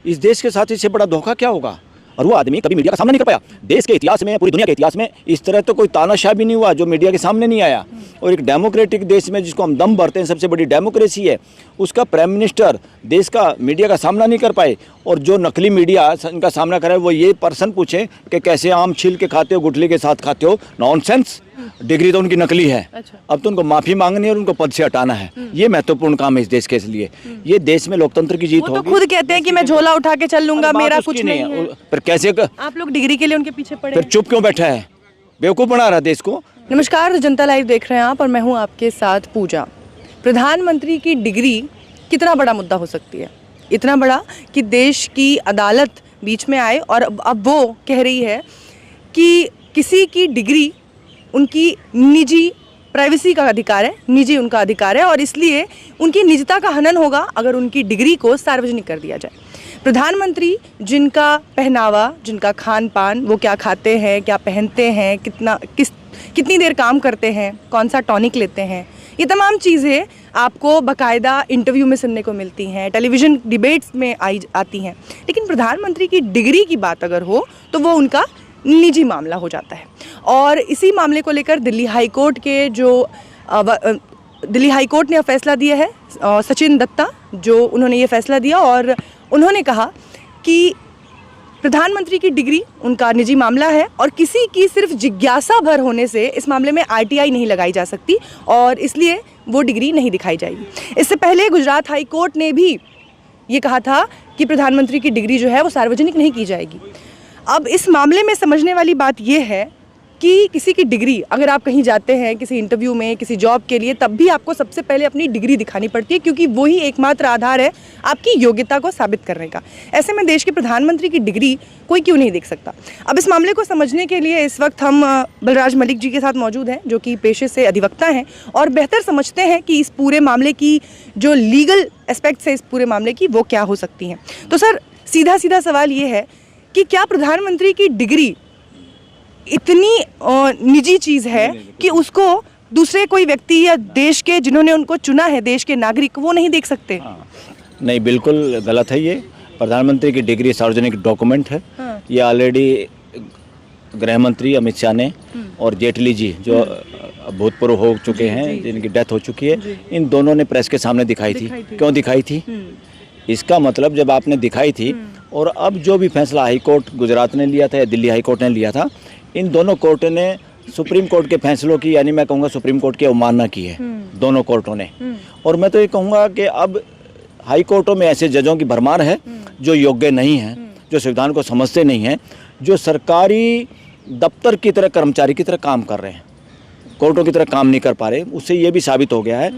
इस देश के साथ इससे बड़ा धोखा क्या होगा। और वो आदमी कभी मीडिया का सामना नहीं कर पाया। देश के इतिहास में, पूरी दुनिया के इतिहास में इस तरह तो कोई तानाशाह भी नहीं हुआ जो मीडिया के सामने नहीं आया। और एक डेमोक्रेटिक देश में जिसको हम दम भरते हैं, सबसे बड़ी डेमोक्रेसी है, उसका प्राइम मिनिस्टर देश का मीडिया का सामना नहीं कर पाए। और जो नकली मीडिया इनका सामना करे वो ये पर्सन पूछे कि कैसे आम छील के खाते हो, गुठली के साथ खाते हो। नॉनसेंस। डिग्री तो उनकी नकली है। अच्छा। अब तो उनको माफी मांगनी है और उनको पद से हटाना है। ये महत्वपूर्ण काम है इस देश के लिए। ये देश में लोकतंत्र की जीत वो तो होगी। खुद कहते हैं कि मैं झोला उठा के चल लूंगा, मेरा कुछ नहीं है। पर कैसे आप लोग डिग्री के लिए उनके पीछे पड़े फिर हैं। चुप क्यों बैठा है? बेवकूफ़ बना रहा देश को। नमस्कार, जनता लाइव देख रहे हैं आप और मैं हूं आपके साथ पूजा। प्रधानमंत्री की डिग्री कितना बड़ा मुद्दा हो सकती है? इतना बड़ा कि देश की अदालत बीच में आए और अब वो कह रही है कि किसी की डिग्री उनकी निजी प्राइवेसी का अधिकार है, निजी उनका अधिकार है और इसलिए उनकी निजता का हनन होगा अगर उनकी डिग्री को सार्वजनिक कर दिया जाए। प्रधानमंत्री जिनका पहनावा, जिनका खान पान, वो क्या खाते हैं, क्या पहनते हैं, कितनी देर काम करते हैं, कौन सा टॉनिक लेते हैं, ये तमाम चीज़ें आपको बाकायदा इंटरव्यू में सुनने को मिलती हैं, टेलीविज़न डिबेट्स में आती हैं। लेकिन प्रधानमंत्री की डिग्री की बात अगर हो तो वो उनका निजी मामला हो जाता है। और इसी मामले को लेकर दिल्ली हाई कोर्ट ने यह फैसला दिया है। सचिन दत्ता जो उन्होंने ये फैसला दिया और उन्होंने कहा कि प्रधानमंत्री की डिग्री उनका निजी मामला है और किसी की सिर्फ जिज्ञासा भर होने से इस मामले में आरटीआई नहीं लगाई जा सकती और इसलिए वो डिग्री नहीं दिखाई जाएगी। इससे पहले गुजरात हाई कोर्ट ने भी ये कहा था कि प्रधानमंत्री की डिग्री जो है वो सार्वजनिक नहीं की जाएगी। अब इस मामले में समझने वाली बात ये है कि किसी की डिग्री, अगर आप कहीं जाते हैं किसी इंटरव्यू में, किसी जॉब के लिए, तब भी आपको सबसे पहले अपनी डिग्री दिखानी पड़ती है क्योंकि वही एकमात्र आधार है आपकी योग्यता को साबित करने का। ऐसे में देश के प्रधानमंत्री की डिग्री कोई क्यों नहीं देख सकता। अब इस मामले को समझने के लिए इस वक्त हम बलराज मलिक जी के साथ मौजूद हैं जो कि पेशे से अधिवक्ता हैं और बेहतर समझते हैं कि इस पूरे मामले की जो लीगल एस्पेक्ट्स है इस पूरे मामले की वो क्या हो सकती हैं। तो सर, सीधा सीधा सवाल ये है कि क्या प्रधानमंत्री की डिग्री इतनी निजी चीज़ है कि उसको दूसरे कोई व्यक्ति या देश के जिन्होंने उनको चुना है, देश के नागरिक, वो नहीं देख सकते? नहीं, बिल्कुल गलत है ये। प्रधानमंत्री की डिग्री सार्वजनिक डॉक्यूमेंट है। ये ऑलरेडी गृह मंत्री अमित शाह ने और जेटली जी जो भूतपूर्व हो चुके हैं, जिनकी डेथ हो चुकी है, इन दोनों ने प्रेस के सामने दिखाई थी। क्यों दिखाई थी? इसका मतलब जब आपने दिखाई थी और अब जो भी फैसला हाई कोर्ट गुजरात ने लिया था या दिल्ली हाई कोर्ट ने लिया था, इन दोनों कोर्टों ने सुप्रीम कोर्ट के फैसलों की, यानी मैं कहूँगा सुप्रीम कोर्ट की अवमानना की है दोनों कोर्टों ने। और मैं तो ये कहूँगा कि अब हाई कोर्टों में ऐसे जजों की भरमार है जो योग्य नहीं हैं, जो संविधान को समझते नहीं हैं, जो सरकारी दफ्तर की तरह कर्मचारी की तरह काम कर रहे हैं, कोर्टों की तरह काम नहीं कर पा रहे। उससे ये भी साबित हो गया है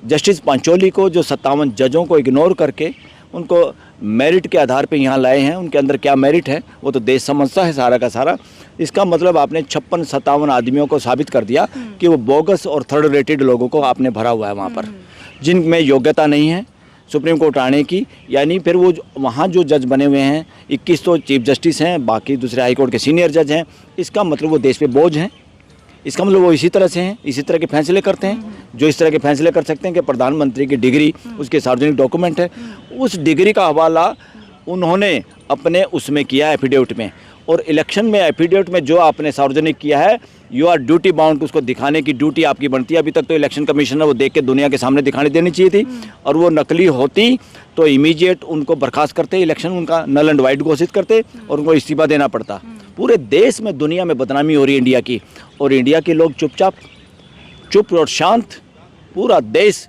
जस्टिस पांचोली को, जो 57 जजों को इग्नोर करके उनको मेरिट के आधार पे यहाँ लाए हैं। उनके अंदर क्या मेरिट है वो तो देश समझता है सारा का सारा। इसका मतलब आपने 56-57 आदमियों को साबित कर दिया कि वो बोगस और थर्ड रेटेड लोगों को आपने भरा हुआ है वहाँ पर, जिनमें योग्यता नहीं है सुप्रीम कोर्ट आने की। यानी फिर वो वहाँ जो जज बने हुए हैं 21 तो चीफ जस्टिस हैं, बाकी दूसरे हाई कोर्ट के सीनियर जज हैं। इसका मतलब वो देश पे बोझ हैं। इसका मतलब वो इसी तरह से हैं, इसी तरह के फैसले करते हैं जो इस तरह के फैसले कर सकते हैं कि प्रधानमंत्री की डिग्री उसके सार्वजनिक डॉक्यूमेंट है। उस डिग्री का हवाला उन्होंने अपने उसमें किया एफिडेविट में, और इलेक्शन में एफिडेविट में जो आपने सार्वजनिक किया है, यू आर ड्यूटी बाउंड, उसको दिखाने की ड्यूटी आपकी बनती है। अभी तक तो इलेक्शन कमीशनर वो देख के दुनिया के सामने दिखाने देनी चाहिए थी, और वो नकली होती तो इमीडिएट उनको बर्खास्त करते, इलेक्शन उनका नल एंड वाइट घोषित करते और उनको इस्तीफा देना पड़ता। पूरे देश में, दुनिया में बदनामी हो रही है इंडिया की, और इंडिया के लोग चुप और शांत, पूरा देश